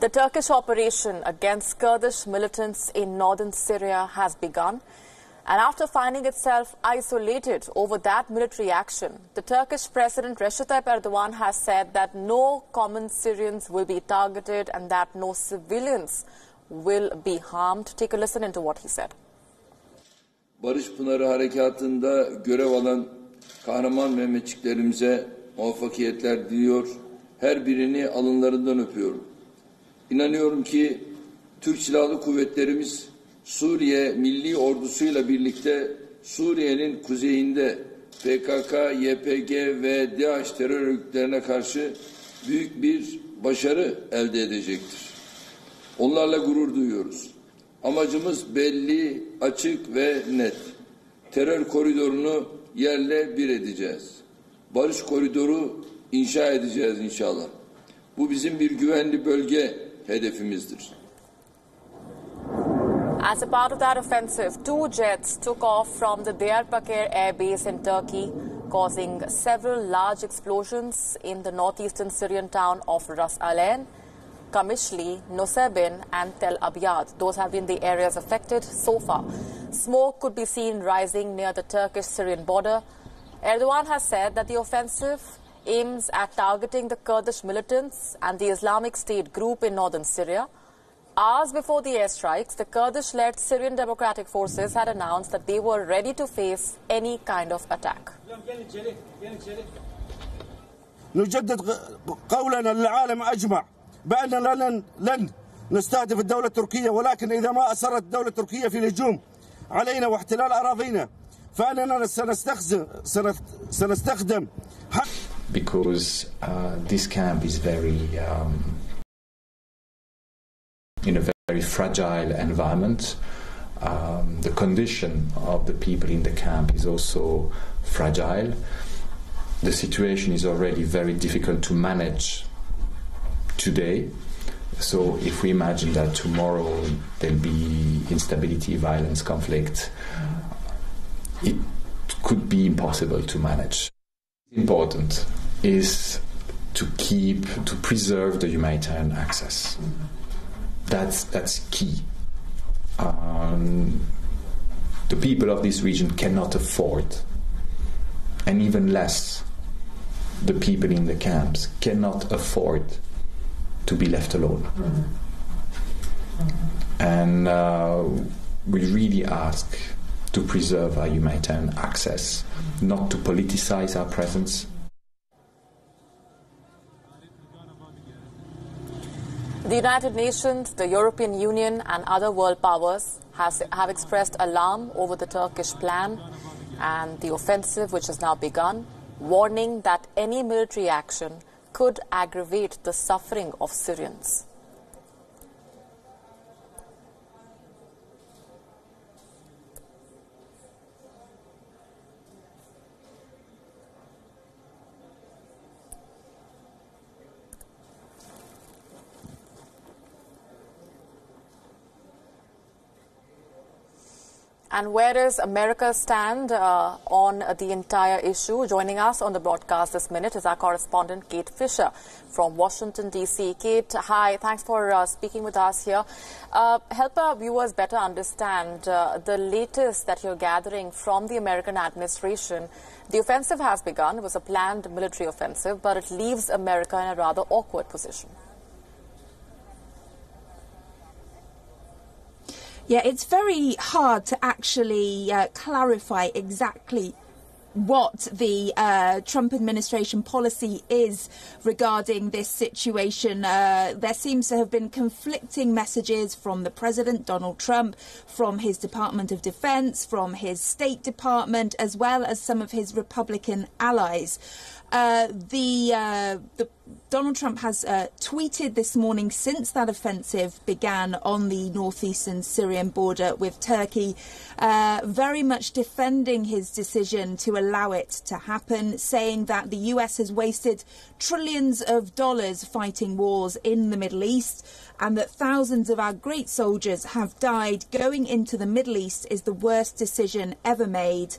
The Turkish operation against Kurdish militants in northern Syria has begun. And after finding itself isolated over that military action, the Turkish President Recep Tayyip Erdogan has said that no common Syrians will be targeted and that no civilians will be harmed. Take a listen into what he said. Barış Pınarı Harekatı'nda görev alan kahraman Mehmetçiklerimize muvaffakiyetler diliyor. Her birini alınlarından öpüyorum. İnanıyorum ki Türk Silahlı Kuvvetlerimiz Suriye Milli Ordusuyla birlikte Suriye'nin kuzeyinde PKK, YPG ve DAEŞ terör örgütlerine karşı büyük bir başarı elde edecektir. Onlarla gurur duyuyoruz. Amacımız belli, açık ve net. Terör koridorunu yerle bir edeceğiz. Barış koridoru inşa edeceğiz inşallah. Bu bizim bir güvenli bölge hedefimizdir. As a part of that offensive, 2 jets took off from the Diyarbakir air base in Turkey, causing several large explosions in the northeastern Syrian town of Ras Alain, Kamishli, Nosebin and Tel Abyad. Those have been the areas affected so far. Smoke could be seen rising near the Turkish-Syrian border. Erdogan has said that the offensive aims at targeting the Kurdish militants and the Islamic State group in northern Syria. Hours before the airstrikes, the Kurdish-led Syrian Democratic Forces had announced that they were ready to face any kind of attack. نجدد قولنا للعالم أجمع بأننا لن نستهدف الدولة التركية، ولكن إذا ما أصرت الدولة التركية في الهجوم علينا واحتلال أراضينا فأننا سنستخدم because this camp is in a very fragile environment. The condition of the people in the camp is also fragile. The situation is already very difficult to manage today. So if we imagine that tomorrow there'll be instability, violence, conflict, it could be impossible to manage. Important is to preserve the humanitarian access. That's key. The people of this region cannot afford, and even less the people in the camps cannot afford to be left alone. And we really ask to preserve our humanitarian access, not to politicize our presence. The United Nations, the European Union and other world powers have expressed alarm over the Turkish plan and the offensive which has now begun, warning that any military action could aggravate the suffering of Syrians. And where does America stand on the entire issue? Joining us on the broadcast this minute is our correspondent Kate Fisher from Washington, D.C. Kate, hi. Thanks for speaking with us here. Help our viewers better understand the latest that you're gathering from the American administration. The offensive has begun. It was a planned military offensive, but it leaves America in a rather awkward position. Yeah, it's very hard to actually clarify exactly what the Trump administration policy is regarding this situation. There seems to have been conflicting messages from the president, Donald Trump, from his Department of Defense, from his State Department, as well as some of his Republican allies. Donald Trump has tweeted this morning since that offensive began on the northeastern Syrian border with Turkey, very much defending his decision to allow it to happen, saying that the US has wasted trillions of dollars fighting wars in the Middle East and that thousands of our great soldiers have died. Going into the Middle East is the worst decision ever made.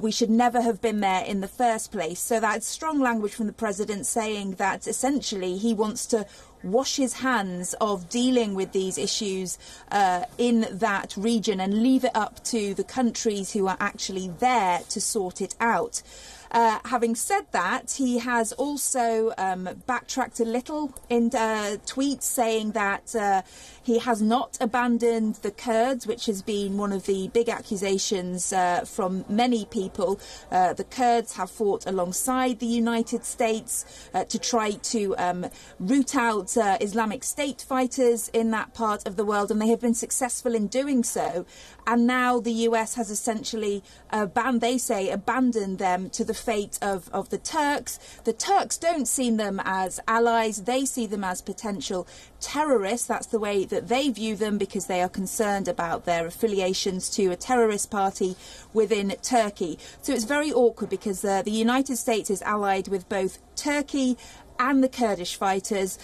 We should never have been there in the first place. So that's strong language from the president saying that essentially he wants to wash his hands of dealing with these issues in that region and leave it up to the countries who are actually there to sort it out. Having said that, he has also backtracked a little in tweets saying that he has not abandoned the Kurds, which has been one of the big accusations from many people. The Kurds have fought alongside the United States to try to root out Islamic State fighters in that part of the world, and they have been successful in doing so. And now the US has essentially abandoned them to the fate of the Turks. The Turks don't see them as allies. They see them as potential terrorists. That's the way that they view them, because they are concerned about their affiliations to a terrorist party within Turkey. So it's very awkward, because the United States is allied with both Turkey and the Kurdish fighters,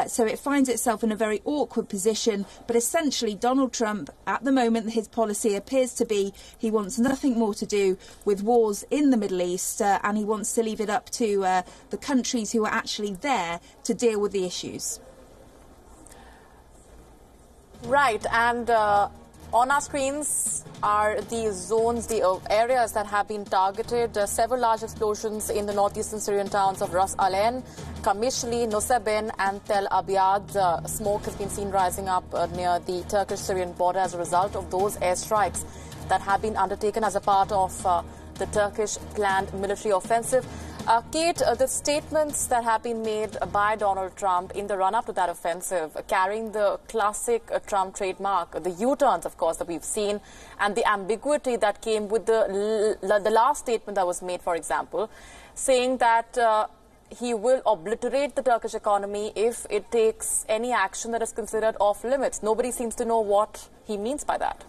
so it finds itself in a very awkward position. But essentially, Donald Trump, at the moment, his policy appears to be he wants nothing more to do with wars in the Middle East, and he wants to leave it up to the countries who are actually there to deal with the issues. Right, and on our screens are the zones, the areas that have been targeted. Several large explosions in the northeastern Syrian towns of Ras Al-Ain, Qamishli, Nusaybin and Tel Abyad. Smoke has been seen rising up near the Turkish-Syrian border as a result of those airstrikes that have been undertaken as a part of the Turkish planned military offensive. Kate, the statements that have been made by Donald Trump in the run-up to that offensive, carrying the classic Trump trademark, the U-turns, of course, that we've seen, and the ambiguity that came with the last statement that was made, for example, saying that he will obliterate the Turkish economy if it takes any action that is considered off limits. Nobody seems to know what he means by that.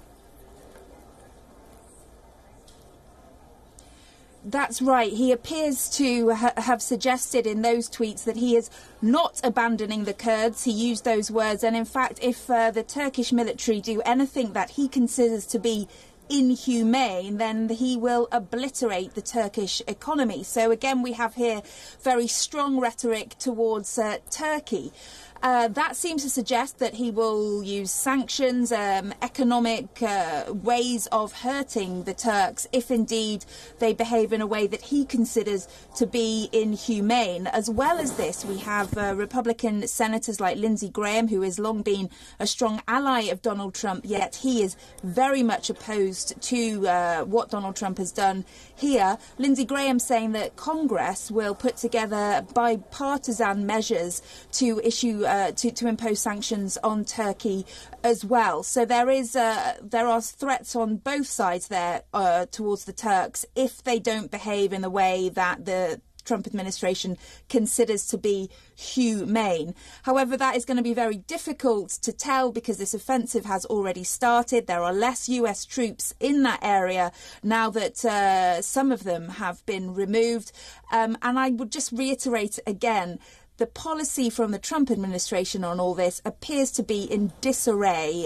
That's right. He appears to have suggested in those tweets that he is not abandoning the Kurds. He used those words. And in fact, if the Turkish military do anything that he considers to be inhumane, then he will obliterate the Turkish economy. So again, we have here very strong rhetoric towards Turkey. That seems to suggest that he will use sanctions, economic ways of hurting the Turks if indeed they behave in a way that he considers to be inhumane. As well as this, we have Republican senators like Lindsey Graham, who has long been a strong ally of Donald Trump, yet he is very much opposed to what Donald Trump has done here. Lindsey Graham saying that Congress will put together bipartisan measures to issue to impose sanctions on Turkey as well. So there are threats on both sides there towards the Turks if they don't behave in the way that the Trump administration considers to be humane. However, that is going to be very difficult to tell because this offensive has already started. There are less US troops in that area now that some of them have been removed. And I would just reiterate again, the policy from the Trump administration on all this appears to be in disarray.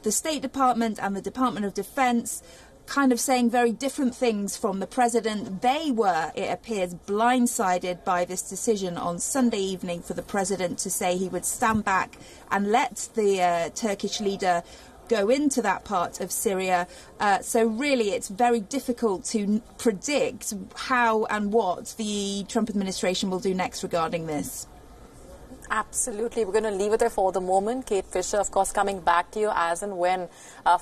The State Department and the Department of Defense kind of saying very different things from the president. They were, it appears, blindsided by this decision on Sunday evening for the president to say he would stand back and let the Turkish leader go into that part of Syria. So really, it's very difficult to predict how and what the Trump administration will do next regarding this. Absolutely. We're going to leave it there for the moment. Kate Fisher, of course, coming back to you as and when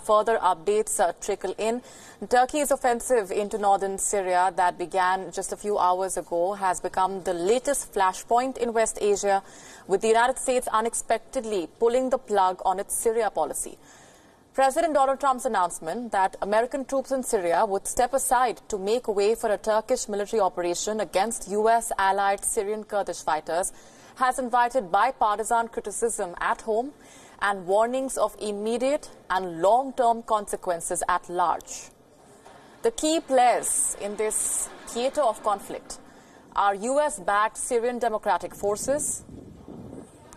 further updates trickle in. Turkey's offensive into northern Syria that began just a few hours ago has become the latest flashpoint in West Asia, with the United States unexpectedly pulling the plug on its Syria policy. President Donald Trump's announcement that American troops in Syria would step aside to make way for a Turkish military operation against U.S. allied Syrian Kurdish fighters has invited bipartisan criticism at home and warnings of immediate and long-term consequences at large. The key players in this theater of conflict are U.S.-backed Syrian Democratic Forces,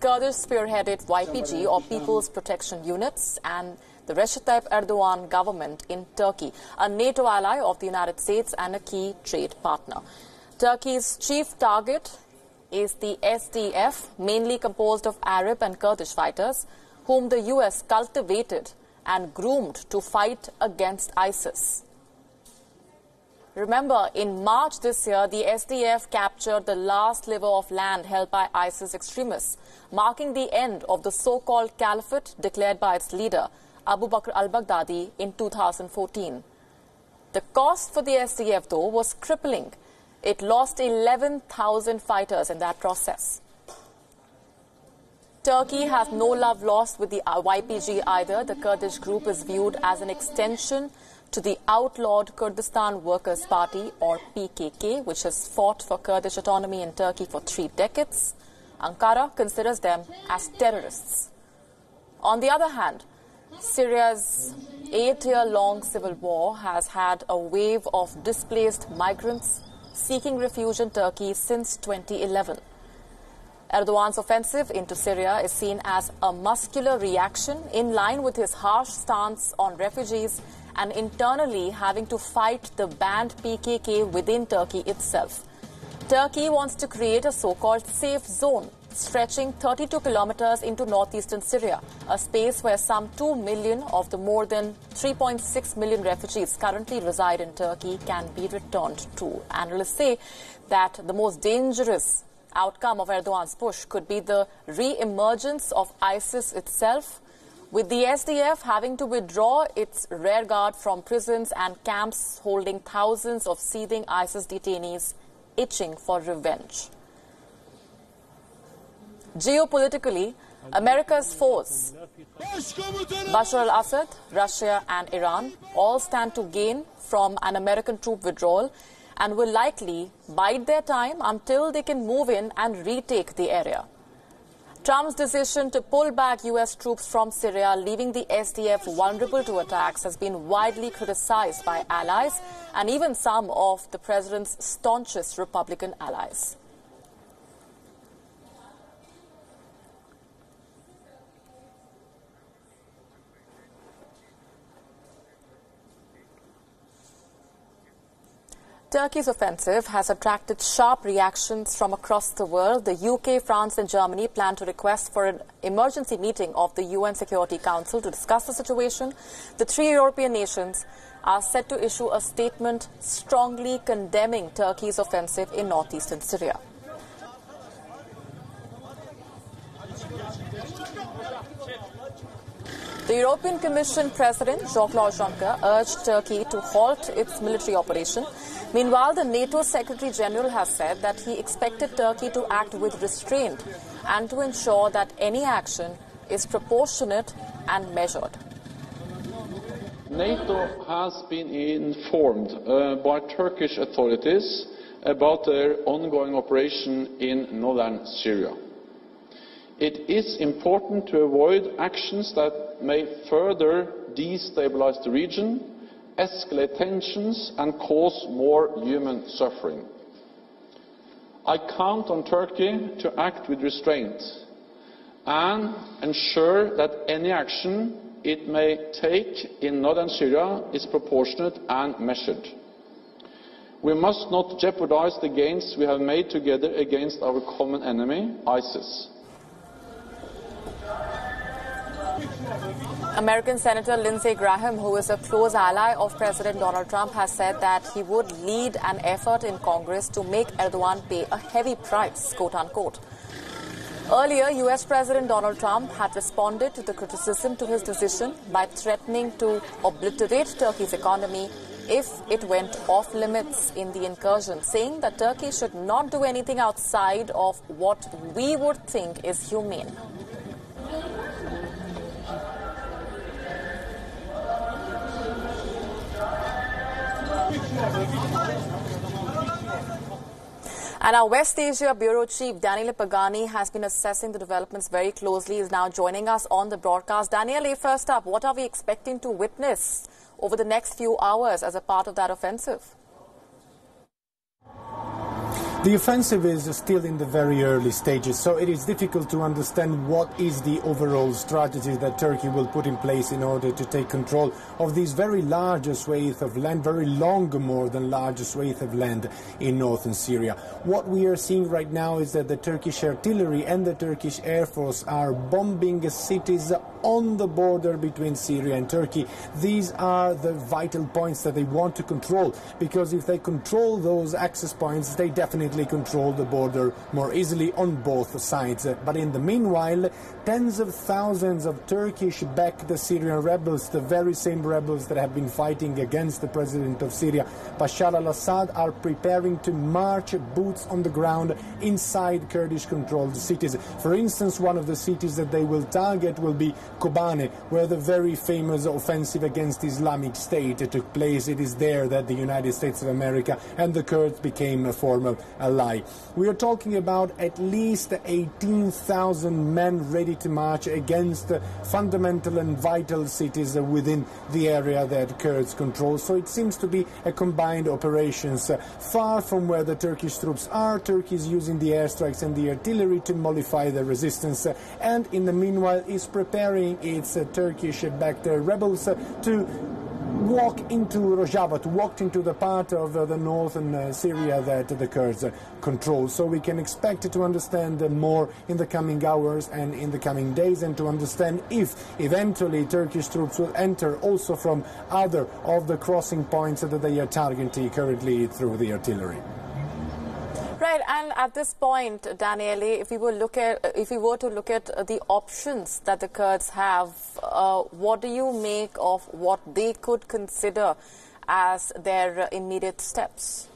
Kurdish-spearheaded YPG or People's Protection Units, and the Recep Tayyip Erdogan government in Turkey, a NATO ally of the United States and a key trade partner. Turkey's chief target is the SDF, mainly composed of Arab and Kurdish fighters, whom the US cultivated and groomed to fight against ISIS. Remember, in March this year, the SDF captured the last sliver of land held by ISIS extremists, marking the end of the so-called caliphate declared by its leader, Abu Bakr al-Baghdadi, in 2014. The cost for the SDF, though, was crippling. It lost 11,000 fighters in that process. Turkey has no love lost with the YPG either. The Kurdish group is viewed as an extension to the outlawed Kurdistan Workers' Party, or PKK, which has fought for Kurdish autonomy in Turkey for 3 decades. Ankara considers them as terrorists. On the other hand, Syria's 8-year-long civil war has had a wave of displaced migrants seeking refuge in Turkey since 2011. Erdogan's offensive into Syria is seen as a muscular reaction in line with his harsh stance on refugees and internally having to fight the banned PKK within Turkey itself. Turkey wants to create a so-called safe zone stretching 32 kilometers into northeastern Syria, a space where some 2 million of the more than 3.6 million refugees currently reside in Turkey can be returned to. Analysts say that the most dangerous outcome of Erdogan's push could be the re-emergence of ISIS itself, with the SDF having to withdraw its rearguard from prisons and camps holding thousands of seething ISIS detainees itching for revenge. Geopolitically, America's foes, Bashar al-Assad, Russia and Iran, all stand to gain from an American troop withdrawal and will likely bide their time until they can move in and retake the area. Trump's decision to pull back US troops from Syria, leaving the SDF vulnerable to attacks, has been widely criticized by allies and even some of the president's staunchest Republican allies. Turkey's offensive has attracted sharp reactions from across the world. The UK, France and Germany plan to request for an emergency meeting of the UN Security Council to discuss the situation. The 3 European nations are set to issue a statement strongly condemning Turkey's offensive in northeastern Syria. The European Commission President, Jean-Claude Juncker, urged Turkey to halt its military operation. Meanwhile, the NATO Secretary General has said that he expected Turkey to act with restraint and to ensure that any action is proportionate and measured. NATO has been informed by Turkish authorities about their ongoing operation in northern Syria. It is important to avoid actions that may further destabilize the region, escalate tensions and cause more human suffering. I count on Turkey to act with restraint and ensure that any action it may take in northern Syria is proportionate and measured. We must not jeopardize the gains we have made together against our common enemy, ISIS. American Senator Lindsey Graham, who is a close ally of President Donald Trump, has said that he would lead an effort in Congress to make Erdogan pay a heavy price, quote-unquote. Earlier, US President Donald Trump had responded to the criticism to his decision by threatening to obliterate Turkey's economy if it went off limits in the incursion, saying that Turkey should not do anything outside of what we would think is humane. And our West Asia Bureau Chief, Daniel Pagani, has been assessing the developments very closely. He is now joining us on the broadcast. Daniel, first up, what are we expecting to witness over the next few hours as a part of that offensive? The offensive is still in the very early stages, so it is difficult to understand what is the overall strategy that Turkey will put in place in order to take control of this very large swathe of land, very long, more than large swathe of land in northern Syria. What we are seeing right now is that the Turkish artillery and the Turkish Air Force are bombing cities on the border between Syria and Turkey. These are the vital points that they want to control, because if they control those access points, they definitely control the border more easily on both sides. But in the meanwhile, tens of thousands of Turkish-backed Syrian rebels, the very same rebels that have been fighting against the president of Syria, Bashar al-Assad, are preparing to march boots on the ground inside Kurdish-controlled cities. For instance, one of the cities that they will target will be Kobane, where the very famous offensive against Islamic State took place. It is there that the United States of America and the Kurds became a formal ally. We are talking about at least 18,000 men ready to march against fundamental and vital cities within the area that Kurds control. So it seems to be a combined operations. Far from where the Turkish troops are, Turkey is using the airstrikes and the artillery to mollify the resistance, and in the meanwhile is preparing its Turkish-backed rebels to walk into Rojava, to walk into the part of the northern Syria that the Kurds control. So we can expect to understand more in the coming hours and in the coming days, and to understand if eventually Turkish troops will enter also from other of the crossing points that they are targeting currently through the artillery. Right, and at this point, Daniele, if we were to look at the options that the Kurds have, what do you make of what they could consider as their immediate steps?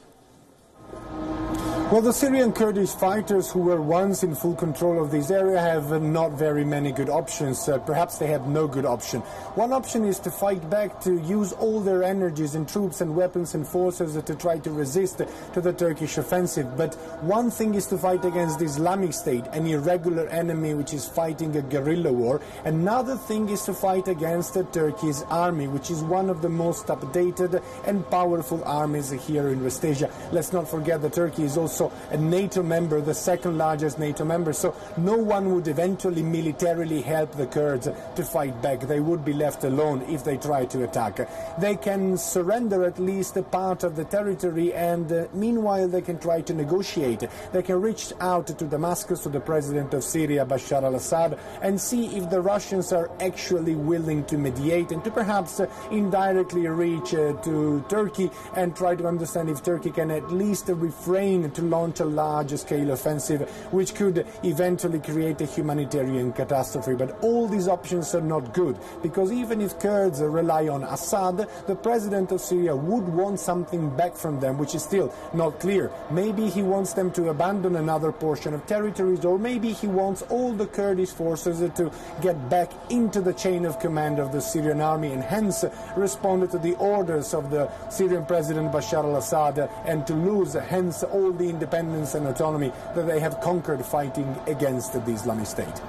Well, the Syrian Kurdish fighters who were once in full control of this area have not very many good options. Perhaps they have no good option. One option is to fight back, to use all their energies and troops and weapons and forces to try to resist to the Turkish offensive. But one thing is to fight against the Islamic State, an irregular enemy which is fighting a guerrilla war. Another thing is to fight against Turkey's army, which is one of the most updated and powerful armies here in West Asia. Let's not forget that Turkey is also a NATO member, the second largest NATO member, so no one would eventually militarily help the Kurds to fight back. They would be left alone if they try to attack. They can surrender at least a part of the territory, and meanwhile they can try to negotiate. They can reach out to Damascus, to the president of Syria, Bashar al-Assad, and see if the Russians are actually willing to mediate, and to perhaps indirectly reach to Turkey and try to understand if Turkey can at least refrain to launch a large-scale offensive which could eventually create a humanitarian catastrophe. But all these options are not good, because even if Kurds rely on Assad, the president of Syria would want something back from them, which is still not clear. Maybe he wants them to abandon another portion of territories, or maybe he wants all the Kurdish forces to get back into the chain of command of the Syrian army, and hence respond to the orders of the Syrian president Bashar al-Assad, and to lose hence all the independence and autonomy that they have conquered fighting against the Islamic State.